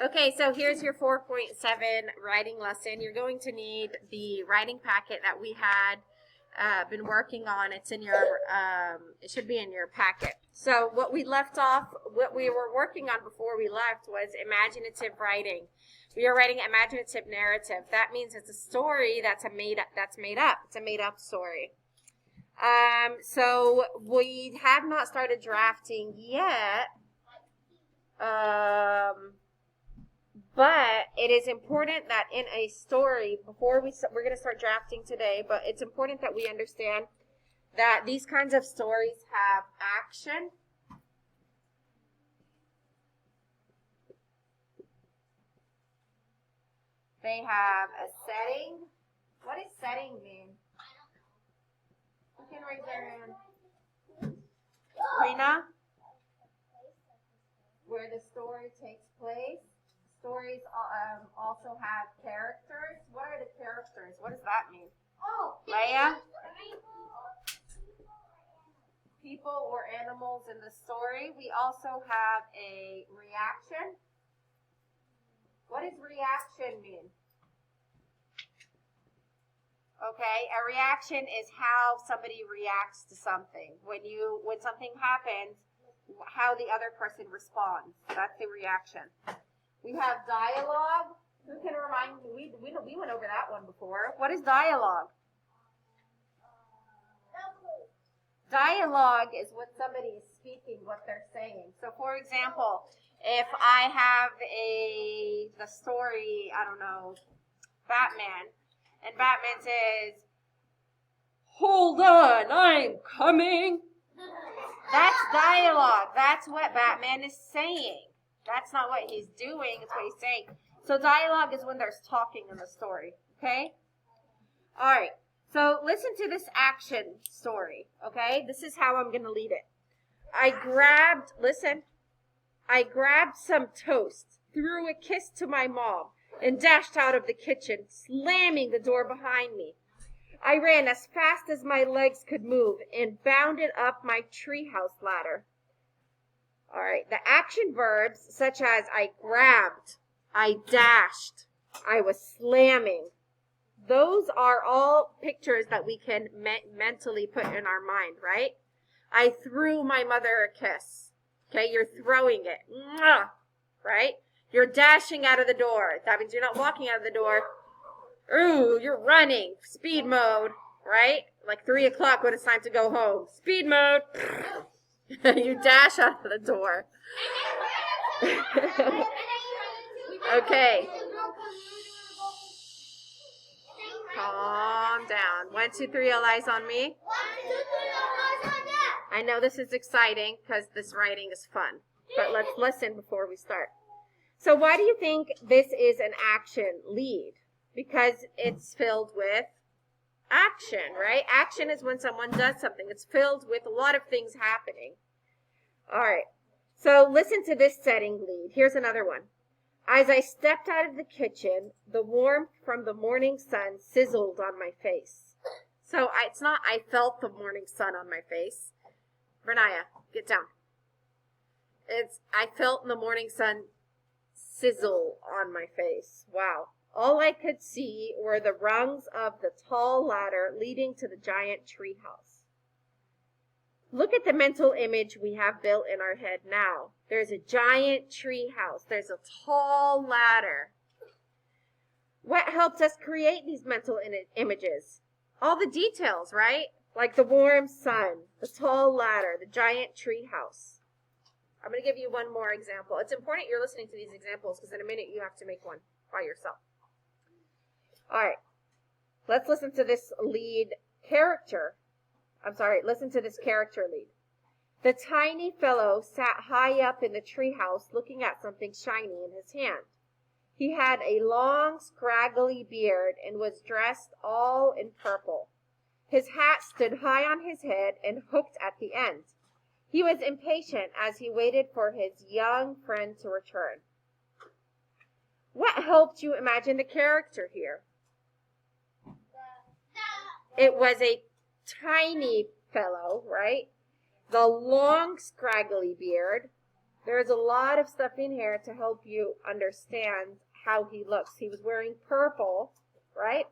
Okay, so here's your 4.7 writing lesson. You're going to need the writing packet that we had been working on. It's in your, it should be in your packet. So what we left off, what we were working on before we left was imaginative writing. We are writing imaginative narrative. That means it's a story that's made up. It's a made up story. So we have not started drafting yet. But it is important that in a story, before we're going to start drafting today, but it's important that we understand that these kinds of stories have action. They have a setting. What does setting mean? Who can raise their hand? Rena? Where the story takes place. Stories also have characters. What are the characters? What does that mean? Leia? People or animals in the story. We also have a reaction. What does reaction mean? Okay, a reaction is how somebody reacts to something. When something happens, how the other person responds. That's the reaction. We have dialogue. Who can remind me? We went over that one before. What is dialogue? Dialogue is when somebody is speaking what they're saying. So, for example, if I have the story, I don't know, Batman, and Batman says, "Hold on, I'm coming." That's dialogue. That's what Batman is saying. That's not what he's doing. It's what he's saying. So dialogue is when there's talking in the story. Okay? All right. So listen to this action story. Okay? This is how I'm going to lead it. I grabbed some toast, threw a kiss to my mom, and dashed out of the kitchen, slamming the door behind me. I ran as fast as my legs could move and bounded up my treehouse ladder. All right, the action verbs such as I grabbed, I dashed, I was slamming. Those are all pictures that we can mentally put in our mind, right? I threw my mother a kiss. Okay, you're throwing it. Mwah! Right? You're dashing out of the door. That means you're not walking out of the door. Ooh, you're running. Speed mode, right? Like 3 o'clock when it's time to go home. Speed mode. You dash out of the door. Okay. Calm down. 1, 2, 3, all eyes on me. I know this is exciting because this writing is fun. But let's listen before we start. So why do you think this is an action lead? Because it's filled with action, right? Action is when someone does something. It's filled with a lot of things happening. All right. So listen to this setting lead. Here's another one. As I stepped out of the kitchen, the warmth from the morning sun sizzled on my face. So it's not I felt the morning sun on my face. Renaya, get down. It's I felt the morning sun sizzle on my face. Wow. All I could see were the rungs of the tall ladder leading to the giant treehouse. Look at the mental image we have built in our head now. There's a giant treehouse. There's a tall ladder. What helped us create these mental images? All the details, right? Like the warm sun, the tall ladder, the giant treehouse. I'm going to give you one more example. It's important you're listening to these examples because in a minute you have to make one by yourself. All right, let's listen to this listen to this character lead. The tiny fellow sat high up in the treehouse looking at something shiny in his hand. He had a long, scraggly beard and was dressed all in purple. His hat stood high on his head and hooked at the end. He was impatient as he waited for his young friend to return. What helped you imagine the character here? It was a tiny fellow, right? The long, scraggly beard, There's a lot of stuff in here to help you understand how he looks. He was wearing purple, right?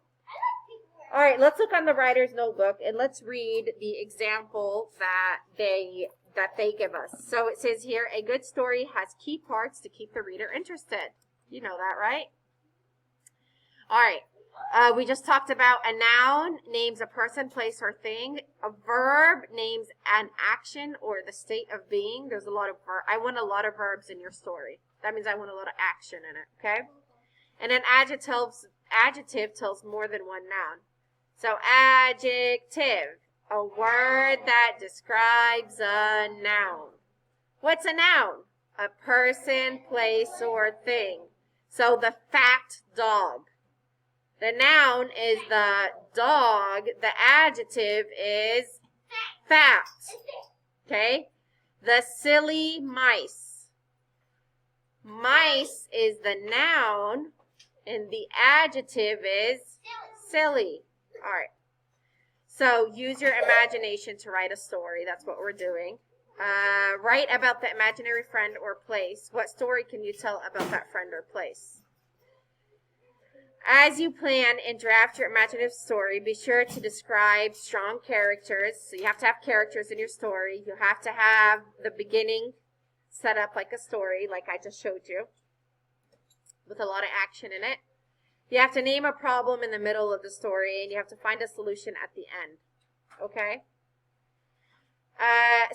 All right, let's look on the writer's notebook and let's read the example that they give us. So it says here, a good story has key parts to keep the reader interested. You know that, right? All right. We just talked about a noun names a person, place, or thing. A verb names an action or the state of being. There's a lot of I want a lot of verbs in your story. That means I want a lot of action in it, okay? And an adjective tells more than one noun. So adjective, a word that describes a noun. What's a noun? A person, place, or thing. So the fat dog. The noun is the dog. The adjective is fat. Okay? The silly mice. Mice is the noun, and the adjective is silly. All right. So use your imagination to write a story. That's what we're doing. Write about the imaginary friend or place. What story can you tell about that friend or place? As you plan and draft your imaginative story, be sure to describe strong characters. So you have to have characters in your story. You have to have the beginning set up like a story, like I just showed you, with a lot of action in it. You have to name a problem in the middle of the story, and you have to find a solution at the end. Okay?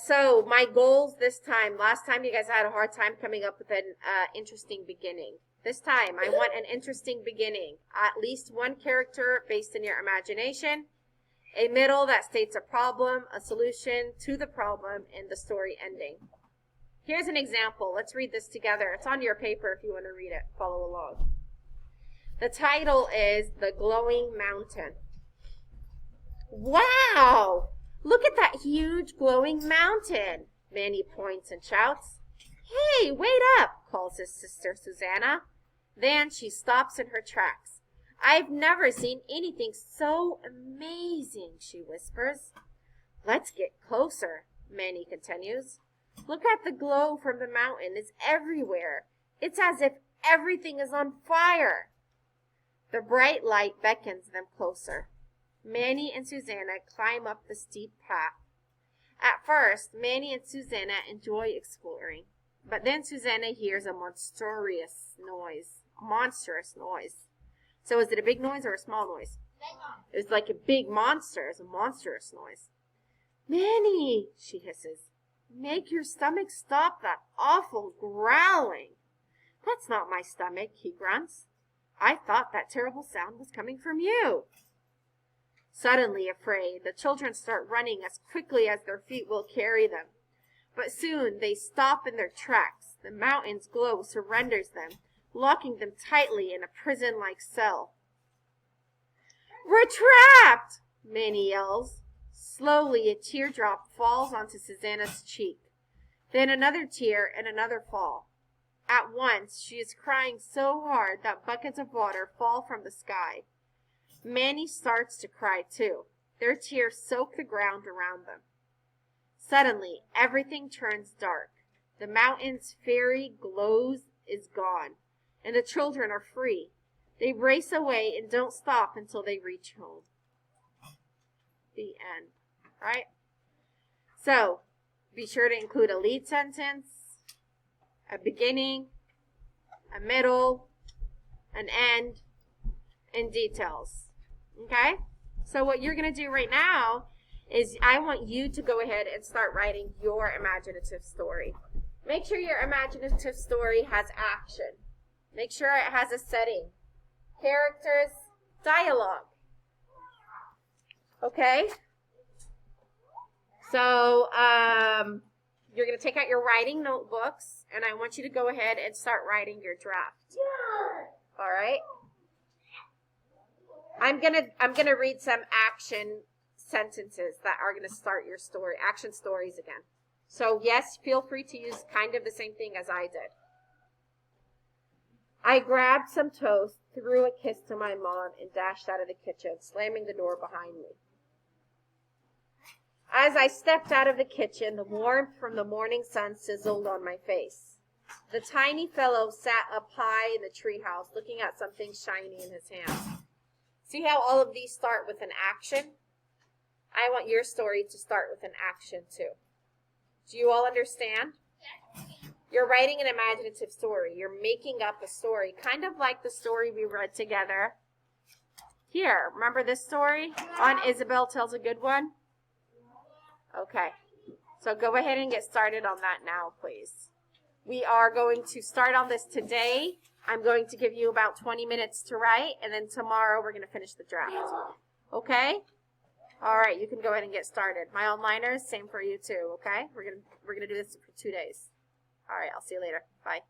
So my goals this time. Last time you guys had a hard time coming up with an interesting beginning. This time, I want an interesting beginning. At least one character based in your imagination. A middle that states a problem, a solution to the problem, and the story ending. Here's an example. Let's read this together. It's on your paper if you want to read it. Follow along. The title is The Glowing Mountain. Wow! Look at that huge glowing mountain. Manny points and shouts. Hey, wait up, calls his sister Susanna. Then she stops in her tracks. I've never seen anything so amazing, she whispers. Let's get closer, Manny continues. Look at the glow from the mountain. It's everywhere. It's as if everything is on fire. The bright light beckons them closer. Manny and Susanna climb up the steep path. At first, Manny and Susanna enjoy exploring. But then Susanna hears a monstrous noise. So is it a big noise or a small noise? It was like a big monster. It's a monstrous noise. Manny, she hisses, make your stomach stop that awful growling. That's not my stomach, he grunts. I thought that terrible sound was coming from you. Suddenly afraid, the children start running as quickly as their feet will carry them. But soon they stop in their tracks. The mountain's glow surrenders them, locking them tightly in a prison-like cell. We're trapped! Manny yells. Slowly, a teardrop falls onto Susanna's cheek. Then another tear and another fall. At once, she is crying so hard that buckets of water fall from the sky. Manny starts to cry too. Their tears soak the ground around them. Suddenly, everything turns dark. The mountain's fairy glow is gone, and the children are free. They race away and don't stop until they reach home. The end. Right? So, be sure to include a lead sentence, a beginning, a middle, an end, and details. Okay? So what you're going to do right now is I want you to go ahead and start writing your imaginative story. Make sure your imaginative story has action. Make sure it has a setting, characters, dialogue. Okay? So, you're going to take out your writing notebooks, and I want you to go ahead and start writing your draft. All right? I'm gonna read some action sentences that are gonna start your story, action stories again. So yes, feel free to use kind of the same thing as I did. I grabbed some toast, threw a kiss to my mom, and dashed out of the kitchen, slamming the door behind me. As I stepped out of the kitchen, the warmth from the morning sun sizzled on my face. The tiny fellow sat up high in the treehouse, looking at something shiny in his hand. See how all of these start with an action? I want your story to start with an action too. Do you all understand? You're writing an imaginative story. You're making up a story, kind of like the story we read together. Here, remember this story? Aunt Isabel Tells a Good One? Okay. So go ahead and get started on that now, please. We are going to start on this today. I'm going to give you about 20 minutes to write, and then tomorrow we're going to finish the draft. Okay? All right, you can go ahead and get started. My onliners, same for you too, okay? We're gonna do this for 2 days. All right, I'll see you later. Bye.